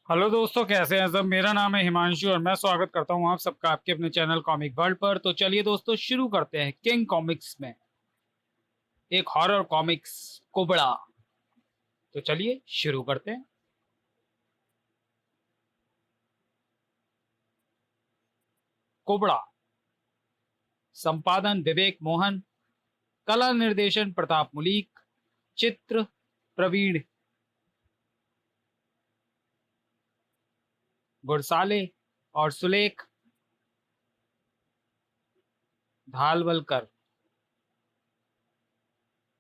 Hello दोस्तों, कैसे हैं सब। मेरा नाम है हिमांशु और मैं स्वागत करता हूं आप सबका आपके अपने चैनल कॉमिक वर्ल्ड पर। तो चलिए दोस्तों, शुरू करते हैं किंग कॉमिक्स में एक हॉरर कॉमिक्स, कोबड़ा। तो चलिए शुरू करते हैं। कोबड़ा। संपादन विवेक मोहन। कला निर्देशन प्रताप मुलीक। चित्र प्रवीण गुरसाले और सुलेख धालवलकर।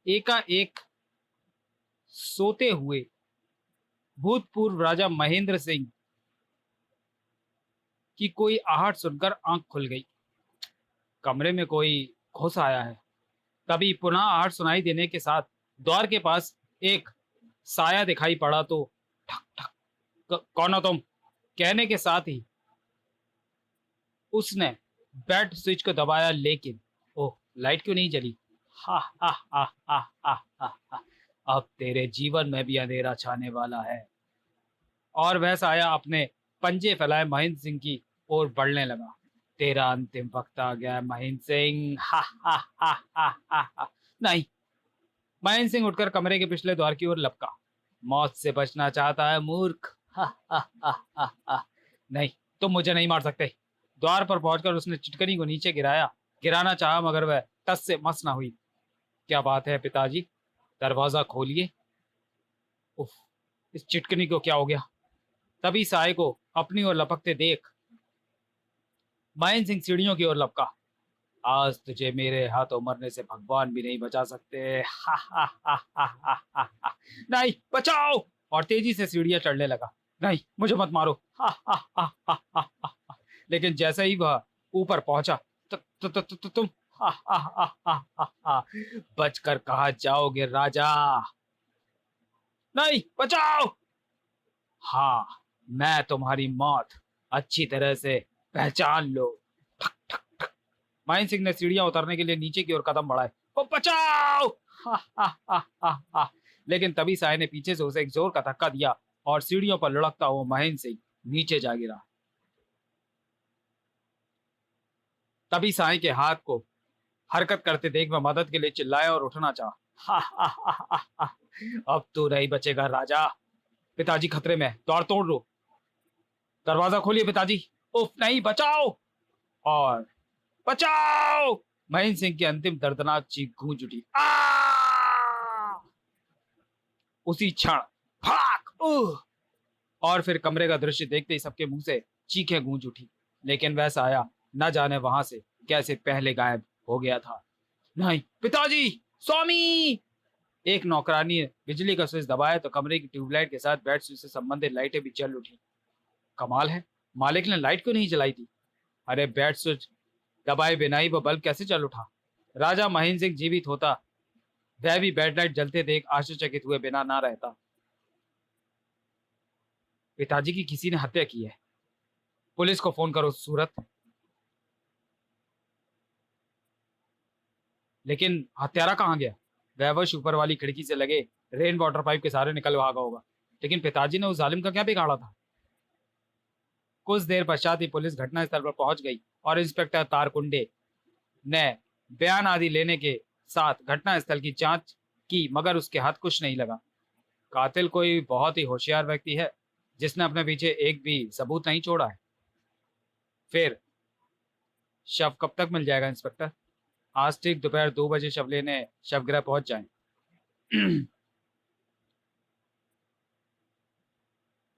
एकाएक सोते हुए भूतपूर्व राजा महेंद्र सिंह की कोई आहट सुनकर आंख खुल गई। कमरे में कोई घुस आया है। तभी पुनः आहट सुनाई देने के साथ द्वार के पास एक साया दिखाई पड़ा। तो ठक ठक, कौन हो तुम, कहने के साथ ही उसने बेड स्विच को दबाया, लेकिन ओह, लाइट क्यों नहीं जली। हा हा हा हा हा हा हा। अब तेरे जीवन में भी अंधेरा छाने वाला है। और वह साया अपने पंजे फैलाए महेंद्र सिंह की ओर बढ़ने लगा। तेरा अंतिम वक्त आ गया है महेंद्र सिंह। हा हा हा हा हा हा। नहीं। महेंद्र सिंह उठकर कमरे के पिछले द्वार की ओर लपका। मौत से बचना चाहता है मूर्ख। हा हा हा हा हा। नहीं, तुम मुझे नहीं मार सकते। द्वार पर पहुंचकर उसने चिटकनी को नीचे गिराना चाहा, मगर वह टस से मस ना हुई। क्या बात है पिताजी, दरवाजा खोलिए। उफ, इस चिटकनी को क्या हो गया। तभी साय को अपनी ओर लपकते देख महेंद्र सिंह सीढ़ियों की ओर लपका। आज तुझे मेरे हाथों मरने से भगवान भी नहीं बचा सकते। हा हा हा हा हा हा हा। नहीं, बचाओ। और तेजी से सीढ़ियां चढ़ने लगा। नहीं, मुझे मत मारो। हा हा हा हा हा हा हा। लेकिन जैसे ही वह ऊपर पहुंचा, तुम हा हा हा हा हा हा। बचकर कहा जाओगे राजा। नहीं, बचाओ। हाँ, मैं तुम्हारी मौत अच्छी तरह से पहचान लो। महेंद्र सिंह ने सीढ़ियां उतरने के लिए नीचे की ओर कदम बढ़ाए। ओ बचाओ। हा हा हा हा हा। लेकिन तभी साय ने पीछे से उसे एक जोर का धक्का दिया और सीढ़ियों पर लुढ़कता हुआ महेंद्र सिंह नीचे जा गिरा। तभी साय के हाथ को हरकत करते देख मैं मदद के लिए चिल्लाया और उठना चाहा। हा हा हा हा हा। अब तू नहीं बचेगा राजा। पिताजी खतरे में, द्वार तोड़ लो। दरवाजा खोलिए पिताजी। उफ, नहीं, बचाओ। और बचाओ। महेंद्र सिंह की अंतिम दर्दनाक चीख गूंज उठी। उसी क्षण भाग और फिर कमरे का दृश्य देखते ही सबके मुंह से चीखें गूंज उठी। लेकिन वैसा आया, न जाने वहां से कैसे पहले गायब हो गया था। नहीं, पिताजी, स्वामी। एक नौकरानी ने बिजली का स्विच दबाया तो कमरे की ट्यूबलाइट के साथ बेड स्विच से संबंधित लाइटें भी जल उठी। कमाल है, मालिक ने लाइट क्यों नहीं जलाई थी। अरे, बेड स्विच दबाए बिना ही वो बल्ब कैसे चल उठा। राजा महेंद्र सिंह जीवित होता, वह भी बेड लाइट जलते देख आश्चर्यचकित हुए बिना ना रहता। पिताजी की किसी ने हत्या की है। पुलिस को फोन करो सूरत। लेकिन हत्यारा कहाँ गया। वह ऊपर वाली खिड़की से लगे रेन वाटर पाइप के सहारे निकल भागा होगा। लेकिन पिताजी ने उस जालिम का क्या बिगाड़ा था। कुछ देर पश्चात ही पुलिस घटनास्थल पर पहुंच गई और इंस्पेक्टर तारकुंडे ने बयान आदि लेने के साथ घटनास्थल की जांच की, मगर उसके हाथ कुछ नहीं लगा। कातिल कोई बहुत ही होशियार व्यक्ति है, जिसने अपने पीछे एक भी सबूत नहीं छोड़ा है। फिर शव कब तक मिल जाएगा इंस्पेक्टर। आज ठीक दोपहर 2 बजे शव लेने शवगृह पहुंच जाएं।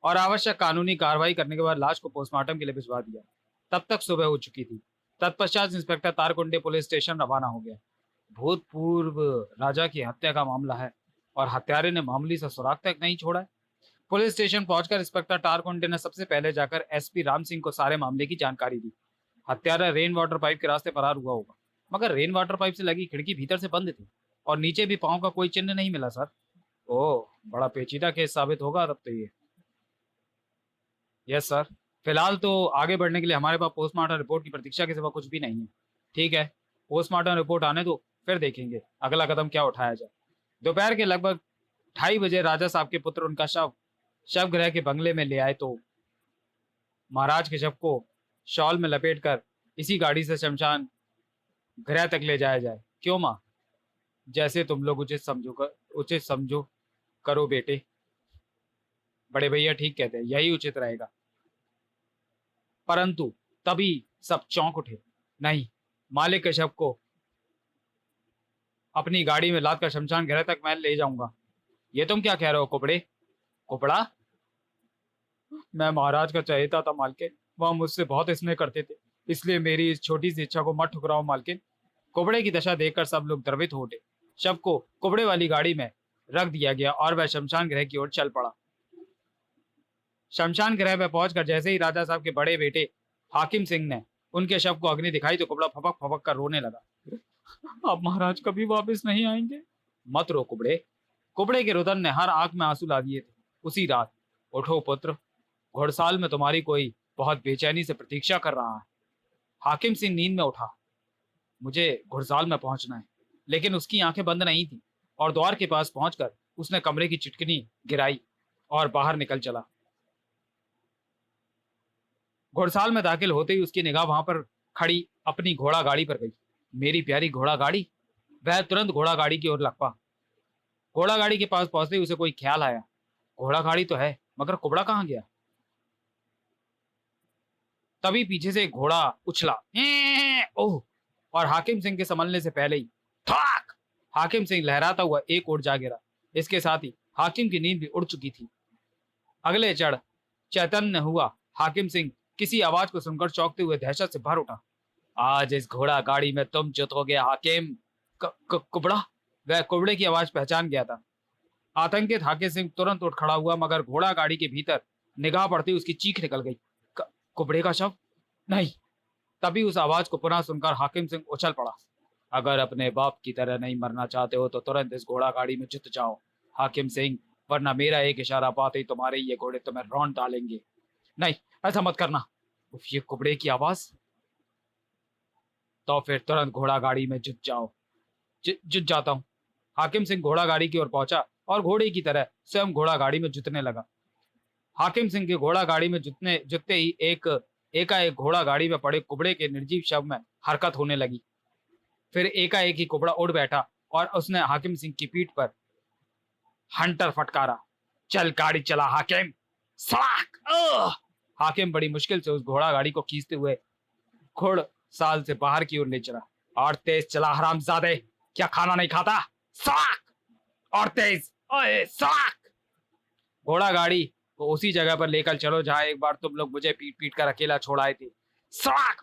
और आवश्यक कानूनी कार्रवाई करने के बाद लाश को पोस्टमार्टम के लिए भिजवा दिया। तब तक सुबह हो चुकी थी। तत्पश्चात इंस्पेक्टर तारकुंडे पुलिस स्टेशन रवाना हो गया। भूतपूर्व राजा की हत्या का मामला है और हत्यारे ने मामूली सा सुराग तक नहीं छोड़ा है। पुलिस स्टेशन पहुंचकर इंस्पेक्टर तारकुंडे ने सबसे पहले जाकर एसपी राम सिंह को सारे मामले की जानकारी दी। हत्यारा रेन वाटर पाइप के रास्ते फरार हुआ होगा, मगर रेन वाटर पाइप से लगी खिड़की भीतर से बंद थी और नीचे भी पांव का कोई चिन्ह नहीं मिला सर। ओह, बड़ा पेचीदा केस साबित होगा तब तो ये। Yes sir. फिलहाल तो आगे बढ़ने के लिए हमारे पास पोस्टमार्टम रिपोर्ट की प्रतीक्षा के सिवा कुछ भी नहीं है। ठीक है, पोस्टमार्टम रिपोर्ट आने दो, फिर देखेंगे अगला कदम क्या उठाया जाए। दोपहर के लगभग 2:30 बजे राजा साहब के पुत्र उनका शव शव गृह के बंगले में ले आए तो महाराज के शव को शॉल में लपेटकर इसी गाड़ी से शमशान गृह तक ले जाया जाए। क्यों माँ? जैसे तुम लोग उचित समझो करो बेटे। बड़े भैया ठीक कहते हैं, यही उचित रहेगा। परंतु तभी सब चौंक उठे। नहीं, मालिक के शव को अपनी गाड़ी में लाद कर शमशान गृह तक मैं ले जाऊंगा। ये तुम क्या कह रहे हो कुबड़े? कुबड़ा? मैं महाराज का चहेता था मालकिन, वह मुझसे बहुत स्नेह करते थे, इसलिए मेरी इस छोटी सी इच्छा को मत ठुकराओ मालकिन। कुबड़े की दशा देखकर सब लोग द्रवित हो उठे। शव को कुबड़े वाली गाड़ी में रख दिया गया और वह शमशान गृह की ओर चल पड़ा। शमशान गृह में पहुंचकर जैसे ही राजा साहब के बड़े बेटे हाकिम सिंह ने उनके शव को अग्नि दिखाई तो कुबड़ा फपक फपक कर रोने लगा। अब महाराज कभी वापस नहीं आएंगे। मत रो कुबड़े। कुबड़े के रुदन ने हर आंख में आंसू ला दिए थे। उसी रात, उठो पुत्र, घोड़साल में तुम्हारी कोई बहुत बेचैनी से प्रतीक्षा कर रहा है। हाकिम सिंह नींद में उठा। मुझे घुड़साल में पहुंचना है। लेकिन उसकी आंखें बंद नहीं थी और द्वार के पास पहुंचकर उसने कमरे की चिटकनी गिराई और बाहर निकल चला। घोड़साल में दाखिल होते ही उसकी निगाह वहां पर खड़ी अपनी घोड़ा गाड़ी पर गई। मेरी प्यारी घोड़ा गाड़ी। वह तुरंत घोड़ा गाड़ी की ओर लपका। घोड़ा गाड़ी के पास पहुंचते ही उसे कोई ख्याल आया, घोड़ा गाड़ी तो है, मगर कुबड़ा कहाँ गया? तभी पीछे से एक घोड़ा उछला। ओह! और हाकिम सिंह के संभलने से पहले ही ठाक! हाकिम सिंह लहराता हुआ एक ओर जा गिरा। इसके साथ ही हाकिम की नींद भी उड़ चुकी थी। अगले क्षण चैतन्य हुआ हाकिम सिंह किसी आवाज को सुनकर चौंकते हुए दहशत से भर उठा। आज इस घोड़ा गाड़ी में तुम जीतोगे हाकिम। कुबड़ा? वह कुबड़े की आवाज पहचान गया था। आतंकित हाकिम सिंह तुरंत उठ खड़ा हुआ, मगर घोड़ा गाड़ी के भीतर निगाह पड़ती उसकी चीख निकल गई। कुबड़े का शव? नहीं। तभी उस आवाज को पुनः सुनकर हाकिम सिंह उछल पड़ा। अगर अपने बाप की तरह नहीं मरना चाहते हो तो तुरंत इस घोड़ा गाड़ी में जुट जाओ हाकिम सिंह, वरना मेरा एक इशारा पाते ही तुम्हारे ये घोड़े तुम्हें रौंद डालेंगे। नहीं, ऐसा मत करना। उफ, ये कुबड़े की आवाज। तो फिर तुरंत घोड़ा गाड़ी में जुट जाओ। जुट जाता हूँ। हाकिम सिंह घोड़ा गाड़ी की ओर पहुंचा और घोड़े की तरह स्वयं घोड़ा गाड़ी में जुटने लगा। हाकिम सिंह के घोड़ा गाड़ी में जुटते ही एकाएक घोड़ा गाड़ी में पड़े कुबड़े के निर्जीव शव में हरकत होने लगी। फिर एकाएक ही कुबड़ा उड़ बैठा और उसने हाकिम सिंह की पीठ पर हंटर फटकारा। चल गाड़ी चला हाकिम। सड़ाक! हाकिम बड़ी मुश्किल से उस घोड़ा गाड़ी को खींचते हुए घोड़ साल से बाहर की ओर ले चला। और तेज चला हरामजादे, क्या खाना नहीं खाता? सड़ाक! और तेज! ओए सड़ाक! घोड़ा गाड़ी को उसी जगह पर लेकर चलो जहां एक बार तुम लोग मुझे पीट पीट कर अकेला छोड़ आए थे। सड़ाक!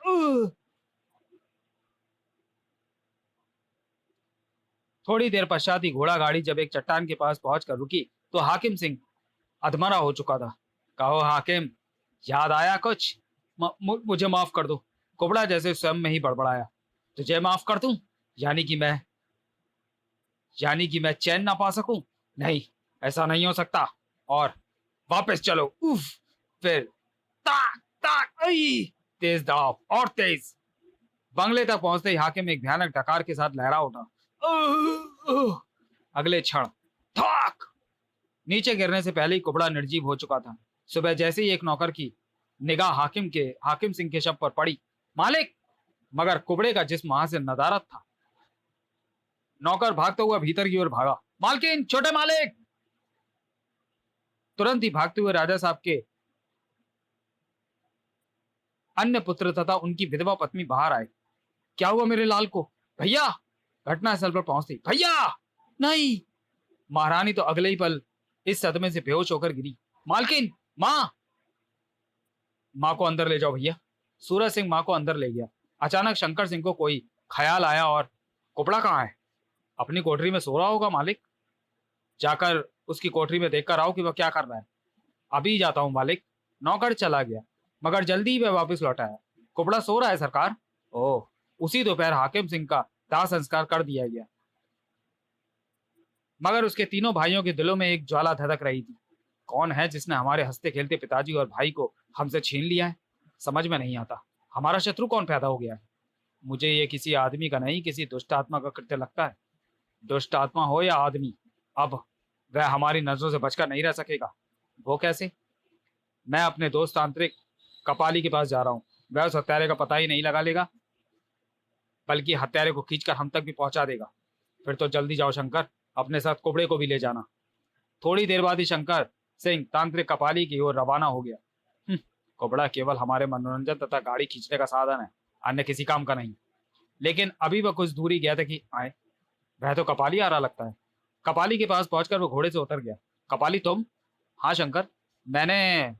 थोड़ी देर पश्चात ही घोड़ा गाड़ी जब एक चट्टान के पास पहुंचकर रुकी तो हाकिम सिंह अधमरा हो चुका था। कहो हाकिम, याद आया कुछ? मुझे माफ कर दो। कुबड़ा जैसे स्वयं में ही बड़बड़ाया। तुझे माफ कर दूं? यानी कि मैं चैन ना पा सकूं? नहीं, ऐसा नहीं हो सकता। और वापस चलो। उफ! फिर ताक ताक! आई! तेज दौड़ और तेज। बंगले तक पहुंचते ही हाकिम एक भयानक डकार के साथ लहरा उठा। अगले क्षण थाक! नीचे गिरने से पहले ही कुबड़ा निर्जीव हो चुका था। सुबह जैसे ही एक नौकर की निगाह हाकिम सिंह के शव पर पड़ी, मालिक! मगर कुबड़े का जिस्म वहां से नदारद था। नौकर भागता हुआ भीतर की ओर भागा। मालकिन, छोटे मालिक! तुरंत ही भागते हुए राजा साहब के अन्य पुत्र तथा उनकी विधवा पत्नी बाहर आए। क्या हुआ मेरे लाल को? भैया! घटनास्थल पर पहुंचती, भैया! नहीं! महारानी तो अगले ही पल इस सदमे से बेहोश होकर गिरी। मालकिन! मां! मां को अंदर ले जाओ भैया। सूरज सिंह मां को अंदर ले गया। अचानक शंकर सिंह को कोई ख्याल आया और कुबड़ा कहाँ है? अपनी कोठरी में सो रहा होगा मालिक। जाकर उसकी कोठरी में देखकर आओ कि वह क्या कर रहा है। अभी जाता हूँ मालिक। नौकर चला गया, मगर जल्दी ही वह वापस लौट आया। कुबड़ा सो रहा है सरकार। ओह! उसी दोपहर हाकिम सिंह का दाह संस्कार कर दिया गया, मगर उसके तीनों भाइयों के दिलों में एक ज्वाला धधक रही थी। कौन है जिसने हमारे हंसते खेलते पिताजी और भाई को हमसे छीन लिया है? समझ में नहीं आता। हमारा शत्रु कौन पैदा हो गया है? मुझे ये किसी आदमी का नहीं, किसी दुष्ट आत्मा का कृत्य लगता है। दुष्ट आत्मा हो या आदमी, अब वह हमारी नजरों से बचकर नहीं रह सकेगा। वो कैसे? मैं अपने दोस्त तांत्रिक कपाली के पास जा रहा हूँ। वह उस हत्यारे का पता ही नहीं लगा लेगा, बल्कि हत्यारे को खींचकर हम तक भी पहुंचा देगा। फिर तो जल्दी जाओ शंकर, अपने साथ कुबड़े को भी ले जाना। थोड़ी देर बाद ही शंकर सिंह तांत्रिक कपाली की ओर रवाना हो गया। कुबड़ा केवल हमारे मनोरंजन तथा गाड़ी खींचने का साधन है, अन्य किसी काम का नहीं। लेकिन अभी वह कुछ दूरी गया था कि आए, वह तो कपाली आ रहा लगता है। कपाली के पास पहुंचकर वो घोड़े से उतर गया। कपाली तुम? हाँ शंकर, मैंने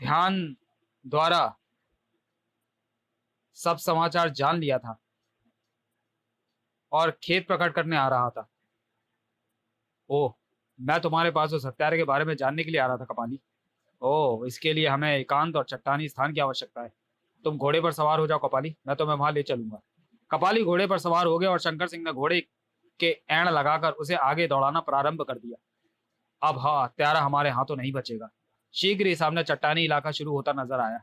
ध्यान द्वारा सब समाचार जान लिया था और खेत प्रकट करने आ रहा था। ओह, मैं तुम्हारे पास उस हत्यारे के बारे में जानने के लिए आ रहा था कपाली। ओह, इसके लिए हमें एकांत और चट्टानी स्थान की आवश्यकता है। तुम घोड़े पर सवार हो जाओ कपाली, मैं तुम्हें वहां ले चलूंगा। कपाली घोड़े पर सवार हो गया और शंकर सिंह ने घोड़े के एंड लगाकर उसे आगे दौड़ाना प्रारंभ कर दिया। अब हाँ, हत्यारा हमारे हाथों नहीं बचेगा। शीघ्र ही सामने चट्टानी इलाका शुरू होता नजर आया।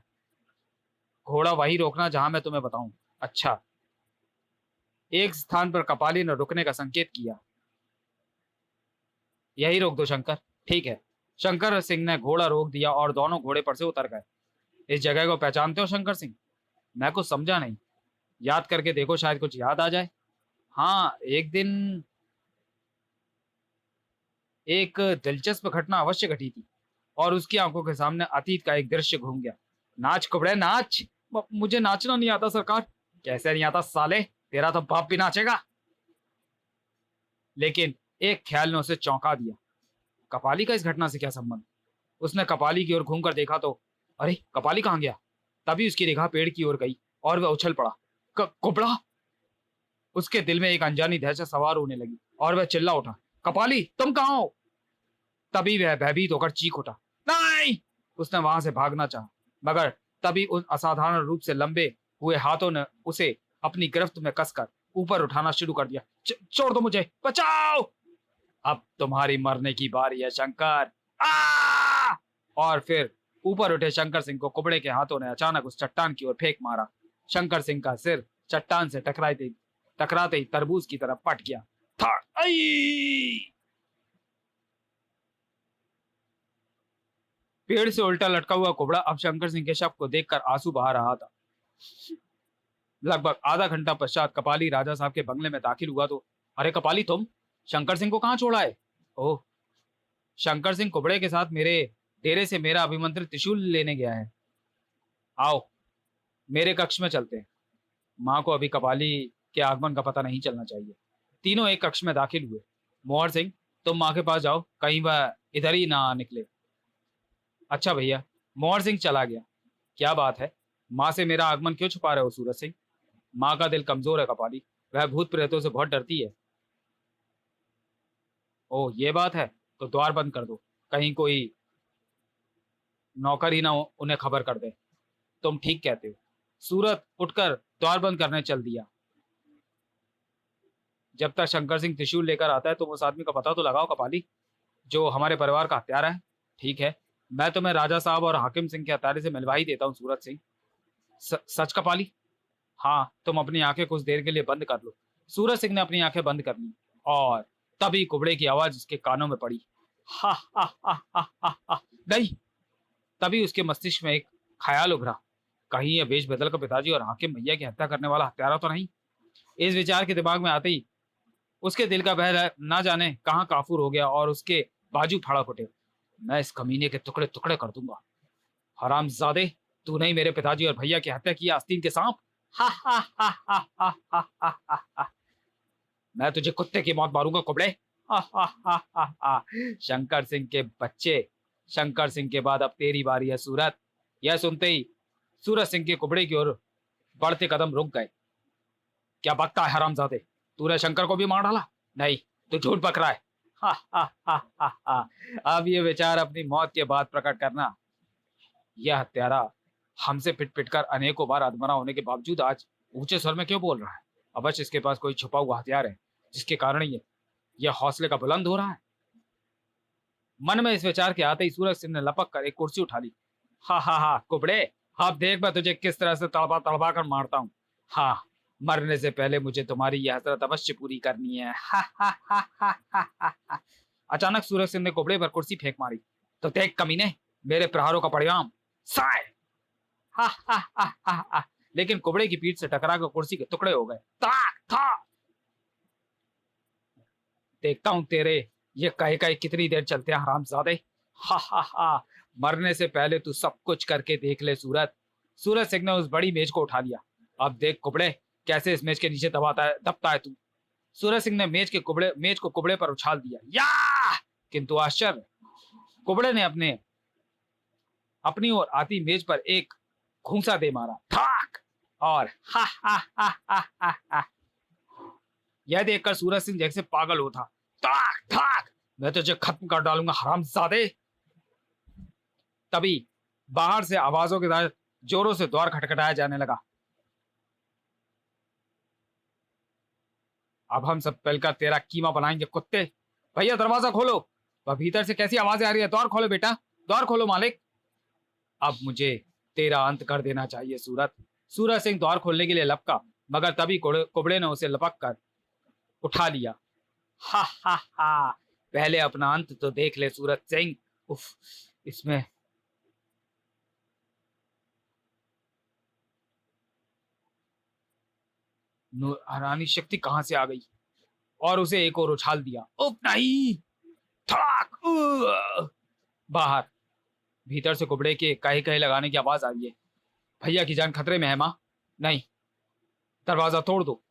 घोड़ा वहीं रोकना जहां मैं तुम्हें बताऊं। अच्छा। एक स्थान पर कपाली ने रुकने का संकेत किया। यही रोक दो शंकर। ठीक है। शंकर सिंह ने घोड़ा रोक दिया और दोनों घोड़े पर से उतर गए। इस जगह को पहचानते हो शंकर सिंह? मैं कुछ समझा नहीं। याद करके देखो, शायद कुछ याद आ जाए। हाँ, एक दिन एक दिलचस्प घटना अवश्य घटी थी और उसकी आंखों के सामने अतीत का एक दृश्य घूम गया। नाच कुबड़े नाच। मुझे नाचना नहीं आता सरकार। कैसे नहीं आता साले, तेरा तो बाप भी नाचेगा। लेकिन एक ख्याल ने उसे चौंका दिया। कपाली का इस घटना से क्या संबंध? उसने कपाली की ओर घूमकर देखा तो अरे, कपाली कहाँ गया? तभी उसकी निगाह पेड़ की ओर गई और वह उछल पड़ा। कुबड़ा! उसके दिल में एक अनजानी दहशत सवार होने लगी और वह चिल्ला उठा, कपाली तुम कहाँ हो? तभी वह भयभीत होकर चीख उठा, नहीं! उसने वहां से भागना चाहा, मगर तभी उन असाधारण रूप से लंबे हुए हाथों ने उसे अपनी गिरफ्त में कसकर ऊपर उठाना शुरू कर दिया। छोड़ दो मुझे, बचाओ! अब तुम्हारी मरने की बारी है शंकर। आ! और फिर ऊपर उठे शंकर सिंह को कुबड़े के हाथों ने अचानक उस चट्टान की ओर फेंक मारा। शंकर सिंह का सिर चट्टान से टकराते ही तरबूज की तरफ पट गया। पेड़ से उल्टा लटका हुआ कुबड़ा अब शंकर सिंह के शव को देखकर आंसू बहा रहा था। लगभग आधा घंटा पश्चात कपाली राजा साहब के बंगले में दाखिल हुआ तो अरे कपाली तुम शंकर सिंह को कहाँ छोड़ा है? ओह, शंकर सिंह कुबड़े के साथ मेरे डेरे से मेरा अभिमंत्रित त्रिशूल लेने गया है। आओ मेरे कक्ष में चलते हैं। माँ को अभी कपाली के आगमन का पता नहीं चलना चाहिए। तीनों एक कक्ष में दाखिल हुए। मोहर सिंह, तुम माँ के पास जाओ, कहीं वह इधर ही ना निकले। अच्छा भैया। मोहर सिंह चला गया। क्या बात है, माँ से मेरा आगमन क्यों छुपा रहे हो सूरज सिंह? माँ का दिल कमजोर है कपाली, वह भूत प्रेतों से बहुत डरती है। ओह, ये बात है, तो द्वार बंद कर दो, कहीं कोई नौकर ही ना उन्हें खबर कर दे। तुम ठीक कहते हो। सूरत उठकर द्वार बंद करने चल दिया। जब तक शंकर सिंह त्रिशूल लेकर आता है तुम उस आदमी का पता तो लगाओ कपाली, जो हमारे परिवार का हत्यारा है। ठीक है, मैं तुम्हें राजा साहब और हाकिम सिंह के हत्यारे से मिलवा ही देता हूँ सूरज सिंह। सच कपाली? हाँ, तुम अपनी आंखें कुछ देर के लिए बंद कर लो। सूरज सिंह ने अपनी आंखें बंद कर ली और तभी कुबड़े की आवाज उसके कानों में पड़ी। हा हा हा हा हा हा। नहीं। तभी उसके मस्तिष्क में एक ख्याल उभरा, कहीं यह वेश बदल कर पिताजी और हाकिम भैया की हत्या करने वाला हत्यारा तो नहीं। इस विचार के दिमाग में आते ही उसके दिल का बहर ना जाने कहाँ काफूर हो गया और उसके बाजू फाड़ा फुटे। मैं इस कमीने के टुकड़े टुकड़े कर दूंगा। हरामजादे, तू नहीं मेरे पिताजी और भैया की हत्या की आस्तीन के सांप। हा हा हा हा हा हा हा हा हा। मैं तुझे कुत्ते की मौत मारूंगा कुबड़े। हा हा हा हा हा। शंकर सिंह के बच्चे, शंकर सिंह के बाद अब तेरी बारी है सूरत। यह सुनते ही सूरज सिंह के कुबड़े की ओर बढ़ते कदम रुक गए। क्या बकता है हरामजादे, तूने शंकर को भी मार डाला? नहीं, तू झूठ बक रहा है। हा हा हा हा हा। अब ये विचार अपनी मौत के बाद प्रकट करना। यह हत्यारा हमसे पिट पिट कर अनेकों बार अधमरा होने के बावजूद आज ऊंचे स्वर में क्यों बोल रहा है? अवश्य इसके पास कोई छुपा हुआ हथियार है जिसके कारण यह हौसले का बुलंद हो रहा है। मन में इस विचार के आते ही सूरज सिंह ने लपक कर एक कुर्सी उठा ली। हा हा हा कुबड़े, अब देख मैं तुझे किस तरह से तड़पा तड़पा कर मारता हूँ। हाँ, मरने से पहले मुझे तुम्हारी यह हसरत अवश्य पूरी करनी है। हा हा हा हा हा हा हा। अचानक सूरज सिंह ने कुबड़े पर कुर्सी फेंक मारी। तो देख कमीने, मेरे प्रहारों का परिणाम। साय! हा हा हा हा हा। लेकिन कुबड़े की पीठ से टकराकर कुर्सी के टुकड़े हो गए। ताक था। देखता हूं तेरे ये कहे कहे कितनी देर चलते हैं हरामजादे। हा हा हा। मरने से पहले तू सब कुछ करके देख ले सूरज। सूरज सिंह ने उस बड़ी मेज को उठा लिया। अब देख कुबड़े, कैसे इस मेज के नीचे दबता है तू। सूरज सिंह ने मेज को कुबड़े पर उछाल दिया। या! किंतु आश्चर्य, कुबड़े ने अपनी ओर आती मेज पर एक घूंसा दे मारा। ठाक! और हा हा हा हा हा हा। यह देखकर सूरज सिंह जैसे पागल होता। ठाक ठाक! मैं तुझे खत्म कर डालूंगा हरामजादे। तभी बाहर से आवाजों के साथ जोरों से द्वार खटखटाया जाने लगा। अब हम सब मिलकर तेरा कीमा बनाएंगे कुत्ते। भैया दरवाजा खोलो। वह भीतर से कैसी आवाजें आ रही है? द्वार खोलो बेटा, द्वार खोलो मालिक। अब मुझे तेरा अंत कर देना चाहिए सूरज। सूरज सिंह द्वार खोलने के लिए लपका, मगर तभी कुबड़े ने उसे लपक कर उठा लिया। हा हा हा। पहले अपना अंत तो देख ले सूरज सिंह। उफ, इसमें हरानी शक्ति कहां से आ गई? और उसे एक और उछाल दिया। उफ नहीं! ठाक! बाहर भीतर से कुबड़े के कहे कहे लगाने की आवाज आ रही है। भैया की जान खतरे में है मां। नहीं, दरवाजा तोड़ दो।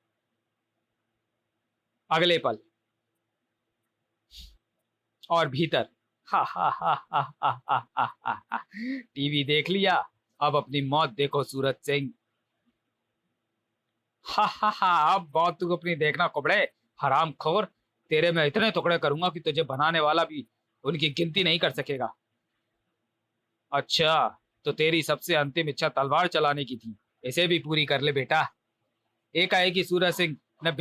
अगले पल और भीतर हा हा हा हा हा हा हा हा हा। टीवी देख लिया, अब अपनी मौत देखो सूरज सिंह। हा हा हा। अब बहुत तू अपनी देखना कुबड़े, हराम खोर। तेरे मैं इतने टुकड़े करूंगा कि तुझे बनाने वाला भी उनकी गिनती नहीं कर सकेगा। अच्छा, तो तेरी सबसे अंतिम इच्छा तलवार चलाने की थी, इसे भी पूरी कर ले बेटा। एकाएक सूरज सिंह ने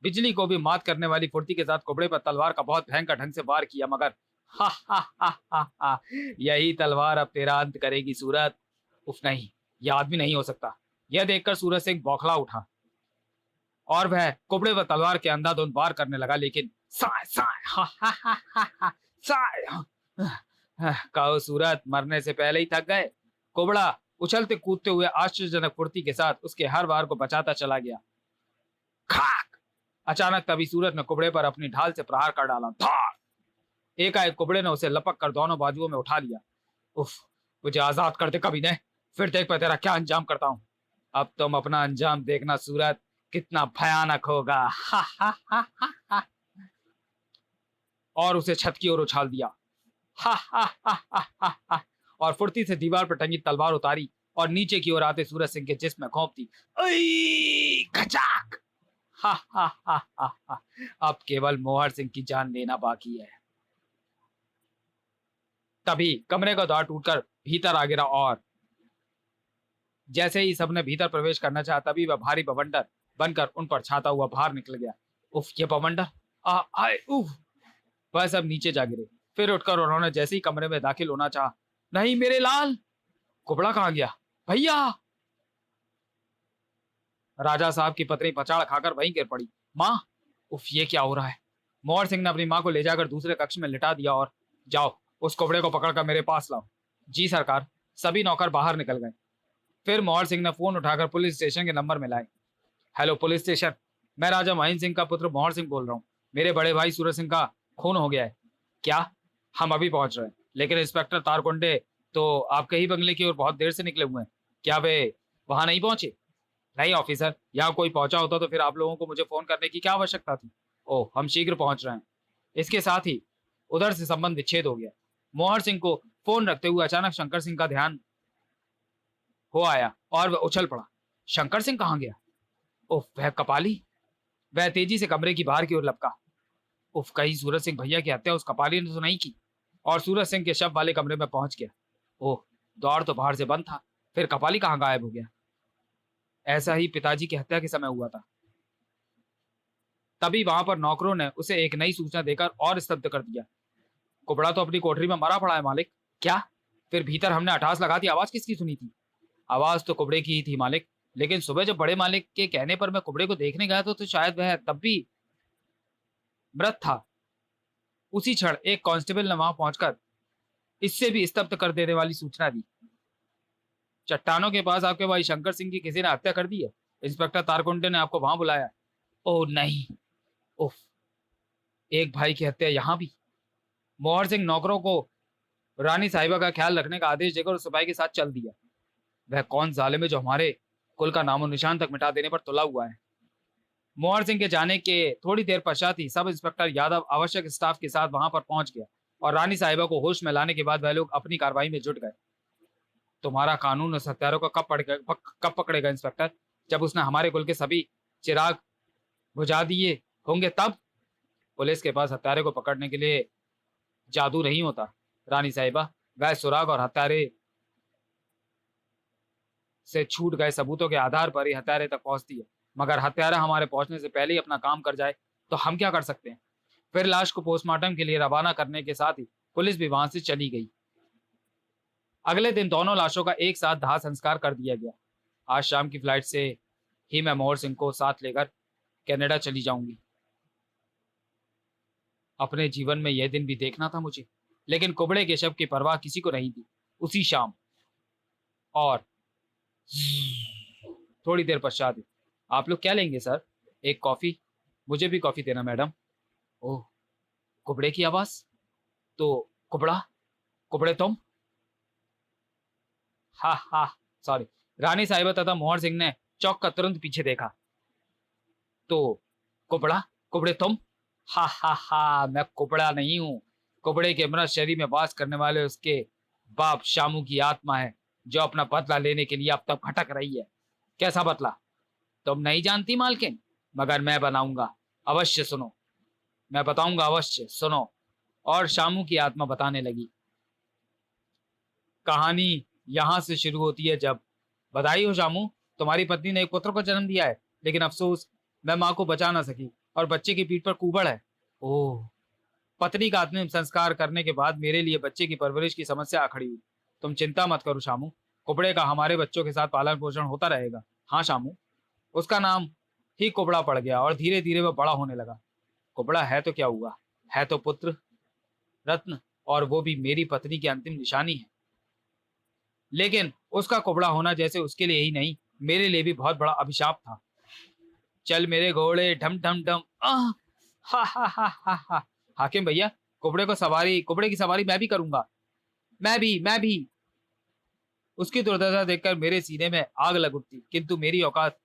बिजली को भी मात करने वाली फुर्ती के साथ कुबड़े पर तलवार का बहुत भयंकर ढंग से वार किया, मगर हा हा हा हा हा। यही तलवार अब तेरा अंत करेगी सूरज। उफ नहीं, यह आदमी नहीं हो सकता। यह देखकर सूरज सिंह बौखला उठा और वह कुबड़े पर तलवार के अंधाधुंध वार करने लगा, लेकिन साय साय हा हा हा हा हा साय। कहो सूरज, मरने से पहले ही थक गए? कुबड़ा उछलते कूदते हुए आश्चर्यजनक फुर्ती के साथ उसके हर वार को बचाता चला गया। खाक! अचानक तभी सूरज ने कुबड़े पर अपनी ढाल से प्रहार कर डाला। धार! एकाएक कुबड़े ने उसे लपक कर दोनों बाजुओं में उठा लिया। उफ, मुझे आजाद कर दे कमीने, फिर देख मैं तेरा क्या अंजाम करता हूं। अब तुम अपना अंजाम देखना सूरज, कितना भयानक होगा। हा हा हा हा हा। और उसे छत की ओर उछाल दिया। हा हा हा हा हा हा। और फुर्ती से दीवार पर टंगी तलवार उतारी और नीचे की ओर आते सूरज सिंह के जिस्म में घोंप दी। खचाक! हा हा हा हा हा। अब केवल मोहर सिंह की जान लेना बाकी है। तभी कमरे का द्वार टूटकर भीतर आ गिरा और जैसे ही सबने भीतर प्रवेश करना चाहा, तभी वह भारी बवंडर बनकर उन पर छाता हुआ बाहर निकल गया। उफ, ये बवंडर! आए उफ! वह सब नीचे जा गिरे। फिर उठकर उन्होंने जैसे ही कमरे में दाखिल होना चाहा, नहीं मेरे लाल! कुबड़ा कहाँ गया? भैया! राजा साहब की पत्नी पचाड़ खाकर वहीं गिर पड़ी। माँ! उफ, ये क्या हो रहा है? मोहर सिंह ने अपनी माँ को ले जाकर दूसरे कक्ष में लिटा दिया और जाओ, उस कुबड़े को पकड़कर मेरे पास लाओ। जी सरकार। सभी नौकर बाहर निकल गए। फिर मोहर सिंह ने फोन उठाकर पुलिस स्टेशन के नंबर मिलाए। हेलो पुलिस स्टेशन, मैं राजा महेंद्र सिंह का पुत्र मोहर सिंह बोल रहा हूँ। मेरे बड़े भाई सूरज सिंह का खून हो गया है। क्या? हम अभी पहुंच रहे हैं, लेकिन इंस्पेक्टर तारकुंडे तो आपके ही बंगले की ओर बहुत देर से निकले हुए हैं। क्या वे वहां नहीं पहुंचे? नहीं ऑफिसर, यहाँ कोई पहुंचा होता तो फिर आप लोगों को मुझे फोन करने की क्या आवश्यकता थी। ओह, हम शीघ्र पहुंच रहे हैं। इसके साथ ही उधर से संबंध विच्छेद हो गया। मोहर सिंह को फोन रखते हुए अचानक शंकर सिंह का ध्यान हो आया और वह उछल पड़ा। शंकर सिंह कहाँ गया? उफ, वह कपाली! वह तेजी से कमरे की बाहर की ओर लपका। उफ, कहीं सूरज सिंह भैया की हत्या उस कपाली ने तो नहीं की? और सूरज सिंह के शव वाले कमरे में पहुंच गया। ओह, द्वार तो बाहर से बंद था, फिर कपाली कहाँ गायब हो गया? ऐसा ही पिताजी की हत्या के समय हुआ था। तभी वहां पर नौकरों ने उसे एक नई सूचना देकर और स्तब्ध कर दिया। कुबड़ा तो अपनी कोठरी में मरा पड़ा है मालिक। क्या? फिर भीतर हमने अठास लगाती आवाज किसकी सुनी थी? आवाज तो कुबड़े की ही थी मालिक, लेकिन सुबह जब बड़े मालिक के कहने पर मैं कुबड़े को देखने गया तो शायद वह तब भी मृत था। उसी क्षण एक कांस्टेबल ने वहां पहुंचकर इससे भी स्तब्ध कर देने वाली सूचना दी। चट्टानों के पास आपके भाई शंकर सिंह की किसी ने हत्या कर दी है। इंस्पेक्टर तारकुंडे ने आपको वहां बुलाया। ओह नहीं। उफ, एक भाई की हत्या यहाँ भी। मोहर सिंह नौकरों को रानी साहिबा का ख्याल रखने का आदेश देकर उस सिपाही के साथ चल दिया। वह कौन जालिम है जो हमारे कुल का नामो निशान तक मिटा देने पर तुला हुआ है। मोहर सिंह के जाने के थोड़ी देर पश्चात ही सब इंस्पेक्टर यादव आवश्यक स्टाफ के साथ वहां पर पहुंच गया और रानी साहिबा को होश में लाने के बाद वह लोग अपनी कार्रवाई में जुट गए। तुम्हारा कानून उस हत्यारों को कब पकड़ेगा इंस्पेक्टर? जब उसने हमारे कुल के सभी चिराग बुझा दिए होंगे तब। पुलिस के पास हत्यारे को पकड़ने के लिए जादू नहीं होता रानी साहिबा। वह सुराग और हत्यारे से छूट गए सबूतों के आधार पर ही हत्यारे तक पहुंचती है। मगर हत्यारा हमारे पहुंचने से पहले ही अपना काम कर जाए तो हम क्या कर सकते हैं? फिर लाश को पोस्टमार्टम के लिए रवाना करने के साथ ही पुलिस भी वहां से चली गई। अगले दिन दोनों लाशों का एक साथ दाह संस्कार कर दिया गया। आज शाम की फ्लाइट से ही मैं मोहर सिंह को साथ लेकर कनाडा चली जाऊंगी। अपने जीवन में यह दिन भी देखना था मुझे, लेकिन कुबड़े के शव की परवाह किसी को नहीं थी। उसी शाम और थोड़ी देर पश्चात, आप लोग क्या लेंगे सर? एक कॉफी? मुझे भी कॉफी देना मैडम। ओह, कुबड़े की आवाज। तो कुबड़ा, कुबड़े तुम? हा हा, सॉरी। रानी साहिबा तथा मोहर सिंह ने चौक का तुरंत पीछे देखा। तो कुबड़ा, कुबड़े तुम? हा हा हा, मैं कुबड़ा नहीं हूं। कुबड़े के मृत शरीर में वास करने वाले उसके बाप शामू की आत्मा है जो अपना बदला लेने के लिए अब तक भटक रही है। कैसा बदला? तुम नहीं जानती मालकिन, मगर मैं बनाऊंगा। अवश्य सुनो, मैं बताऊंगा, अवश्य सुनो। और शामू की आत्मा बताने लगी। कहानी यहां से शुरू होती है जब, बधाई हो शामू, तुम्हारी पत्नी ने एक पुत्र को जन्म दिया है। लेकिन अफसोस, मैं माँ को बचा ना सकी और बच्चे की पीठ पर कुबड़ है। ओह। पत्नी का अंतिम संस्कार करने के बाद मेरे लिए बच्चे की परवरिश की समस्या आ खड़ी हुई। तुम चिंता मत करो शामू, कुबड़े का हमारे बच्चों के साथ पालन पोषण होता रहेगा। हाँ शामू। उसका नाम ही कुबड़ा पड़ गया और धीरे धीरे वह बड़ा होने लगा। कुबड़ा है तो क्या हुआ, है तो पुत्र रत्न, और वो भी मेरी पत्नी की अंतिम निशानी है। लेकिन उसका कुबड़ा होना जैसे उसके लिए ही नहीं, मेरे लिए भी बहुत बड़ा अभिशाप था। चल मेरे घोड़े, ढम ढम ढम। आह, हा हा हा हा हा। हाकिम भैया, कुबड़े की सवारी मैं भी करूंगा। मैं भी। उसकी दुर्दशा देखकर मेरे सीने में आग लग उठती, किंतु मेरी औकात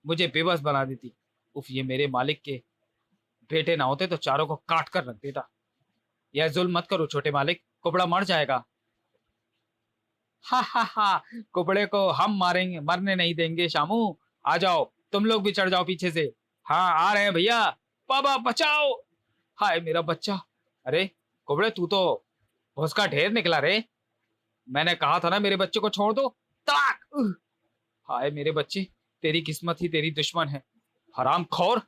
मुझे बेबस बना देती। उफ, ये मेरे मालिक के बेटे ना होते तो चारों को काट कर रख देता। यह जुल्म मत करो छोटे मालिक, कुबड़ा मर जाएगा। हा हा हा, कुबड़े को हम मारेंगे, मरने नहीं देंगे शामू। आ जाओ, तुम लोग भी चढ़ जाओ पीछे से। हाँ, आ रहे हैं भैया। बाबा बचाओ। हाय मेरा बच्चा। अरे कुबड़े, तू तो भूस का ढेर निकला रे। मैंने कहा था ना मेरे बच्चे को छोड़ दो। ताक। हाय मेरे बच्चे, तेरी किस्मत ही तेरी दुश्मन है। हराम खोर,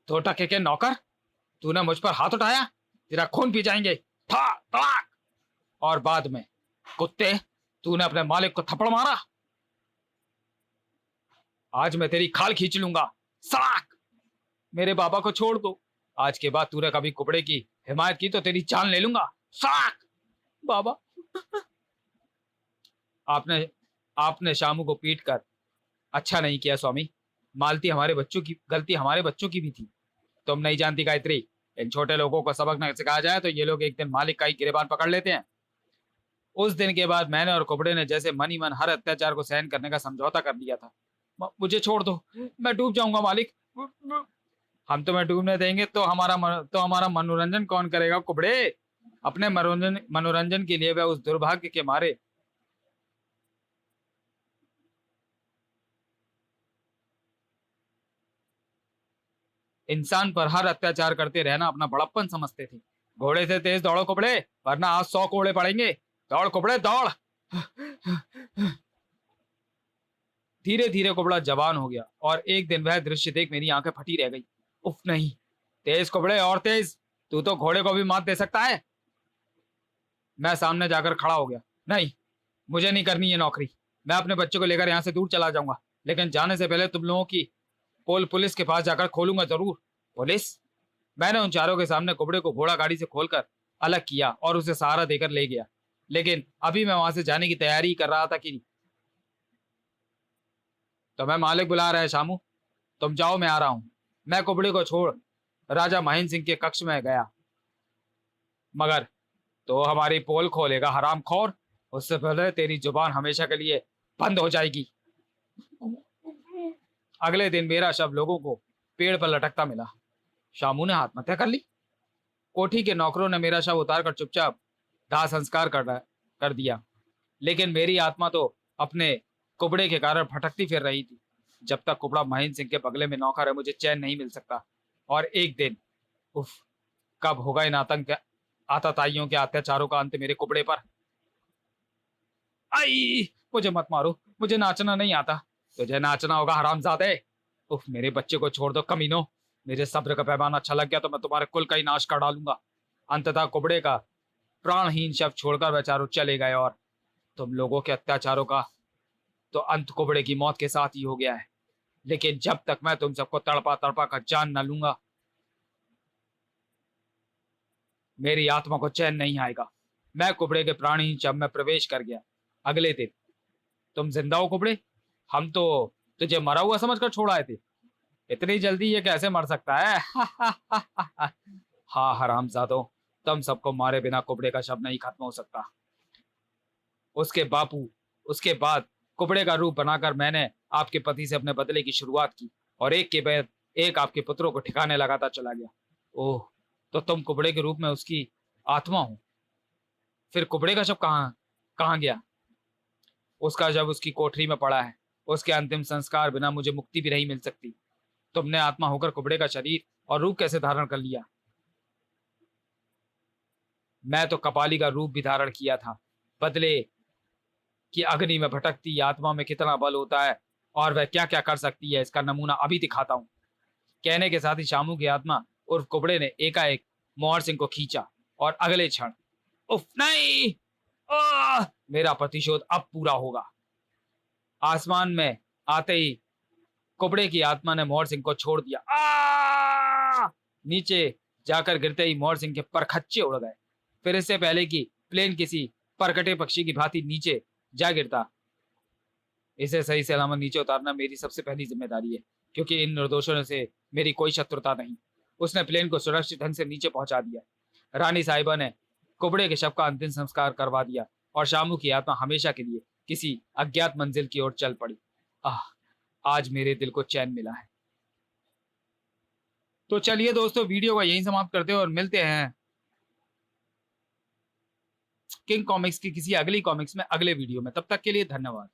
दो टके के नौकर, तूने मुझ पर हाथ उठाया, तेरा खून पी जाएंगे। था ताक। और बाद में, कुत्ते, तूने अपने मालिक को थप्पड़ मारा, आज मैं तेरी खाल खींच लूंगा। साक। मेरे बाबा को छोड़ दो। आज के बाद तूने कभी कुबड़े की हिमायत की तो तेरी जान ले लूंगा। साक। बाबा। आपने आपने शामू को पीट कर अच्छा नहीं किया स्वामी। गलती हमारे बच्चों की भी थी। तुम नहीं जानती गायत्री, इन छोटे लोगों को सबक न सिखाया जाए तो ये लोग एक दिन मालिक का ही गिरेबान पकड़ लेते हैं। उस दिन के बाद मैंने और कुबड़े ने जैसे मन ही मन हर अत्याचार को सहन करने का समझौता कर लिया था। मुझे छोड़ दो, मैं डूब जाऊंगा मालिक। हम तुम्हें डूबने देंगे तो हमारा मनोरंजन कौन करेगा कुबड़े? अपने मनोरंजन के लिए वह उस दुर्भाग्य के मारे इंसान पर हर अत्याचार करते रहना अपना बड़प्पन समझते थे। घोड़े से तेज दौड़ो कुबड़े, वरना आज 100 कोड़े पड़ेंगे। दौड़ कुबड़े दौड़। धीरे धीरे कुबड़ा जवान हो गया और एक दिन वह दृश्य देख मेरी आंखें फटी रह गई। उफ नहीं। तेज कुबड़े और तेज, तू तो घोड़े को भी मात दे सकता है। मैं सामने जाकर खड़ा हो गया। नहीं, मुझे नहीं करनी ये नौकरी। मैं अपने बच्चे को लेकर यहाँ से दूर चला जाऊंगा, लेकिन जाने से पहले तुम लोगों की पोल पुलिस के पास जाकर खोलूंगा जरूर। पुलिस? मैंने उन चारों के सामने कुबड़े को घोड़ा गाड़ी से खोलकर अलग किया और उसे सहारा देकर ले गया। लेकिन अभी मैं वहां से जाने की तैयारी ही कर रहा था कि तुम्हें मालिक बुला रहा है शामू, तुम जाओ, मैं आ रहा हूं। मैं कुबड़े को छोड़ राजा महेंद्र सिंह के कक्ष में गया। मगर तो हमारी पोल खोलेगा हरामखोर, उससे पहले तेरी जुबान हमेशा के लिए बंद हो जाएगी। अगले दिन मेरा शव लोगों को पेड़ पर लटकता मिला। शामू ने आत्महत्या कर ली। कोठी के नौकरों ने मेरा शव उतारकर चुपचाप दाह संस्कार कर दिया। लेकिन मेरी आत्मा तो अपने कुबड़े के कारण भटकती फिर रही थी। जब तक कुबड़ा महेंद्र सिंह के बगले में नौकर है, मुझे चैन नहीं मिल सकता। और एक दिन, उफ, कब होगा इन आतताइयों के अत्याचारों का अंत मेरे कुबड़े पर। आई, मुझे मत मारो, मुझे नाचना नहीं आता। तुझे नाचना होगा हरामजादे। उफ, मेरे बच्चे को छोड़ दो कमीनो। मेरे सब्र का पैमाना अच्छा लग गया तो मैं तुम्हारे कुल का ही नाश कर डालूंगा। अंततः कुबड़े का प्राणहीन शव छोड़कर वे चारों चले गए और तुम लोगों के अत्याचारों का तो अंत कुबड़े की मौत के साथ ही हो गया है। लेकिन जब तक मैं तुम सबको तड़पा तड़पा कर जान न लूंगा, मेरी आत्मा को चैन नहीं आएगा। मैं कुबड़े के प्राणहीन शव में प्रवेश कर गया। अगले दिन, तुम जिंदा हो कुबड़े? हम तो तुझे मरा हुआ समझकर छोड़ आए थे। इतनी जल्दी ये कैसे मर सकता है? हाँ हरामजादों, तुम सबको मारे बिना कुबड़े का शव नहीं खत्म हो सकता। उसके बाद कुबड़े का रूप बनाकर मैंने आपके पति से अपने बदले की शुरुआत की और एक के बाद एक आपके पुत्रों को ठिकाने लगाता चला गया। ओह, तो तुम कुबड़े के रूप में उसकी आत्मा हो। फिर कुबड़े का शव कहाँ कहाँ गया? उसका शव उसकी कोठरी में पड़ा है। उसके अंतिम संस्कार बिना मुझे मुक्ति भी नहीं मिल सकती। तुमने आत्मा होकर कुबड़े का शरीर और रूप कैसे धारण कर लिया? मैं तो कपाली का रूप भी धारण किया था। बदले कि अग्नि में भटकती आत्मा में कितना बल होता है और वह क्या क्या कर सकती है, इसका नमूना अभी दिखाता हूँ। कहने के साथ ही शामू की आत्मा उर्फ कुबड़े ने एकाएक मोहर सिंह को खींचा और अगले क्षण, उफ नहीं, मेरा प्रतिशोध अब पूरा होगा। आसमान में आते ही कुबड़े की आत्मा ने मोहर सिंह को छोड़ दिया। नीचे जाकर गिरते ही मोहर सिंह के परखच्चे उड़ गए। फिर इससे पहले कि प्लेन किसी परकटे पक्षी की भांति नीचे जा गिरता, इसे सही सलामत नीचे उतारना मेरी सबसे पहली जिम्मेदारी है, क्योंकि इन निर्दोषों से मेरी कोई शत्रुता नहीं। उसने प्लेन को सुरक्षित ढंग से नीचे पहुंचा दिया। रानी साहिबा ने कुबड़े के शव का अंतिम संस्कार करवा दिया और शामू की आत्मा हमेशा के लिए किसी अज्ञात मंजिल की ओर चल पड़ी। आज मेरे दिल को चैन मिला है। तो चलिए दोस्तों, वीडियो का यहीं समाप्त करते हैं और मिलते हैं किंग कॉमिक्स की किसी अगली कॉमिक्स में अगले वीडियो में। तब तक के लिए धन्यवाद।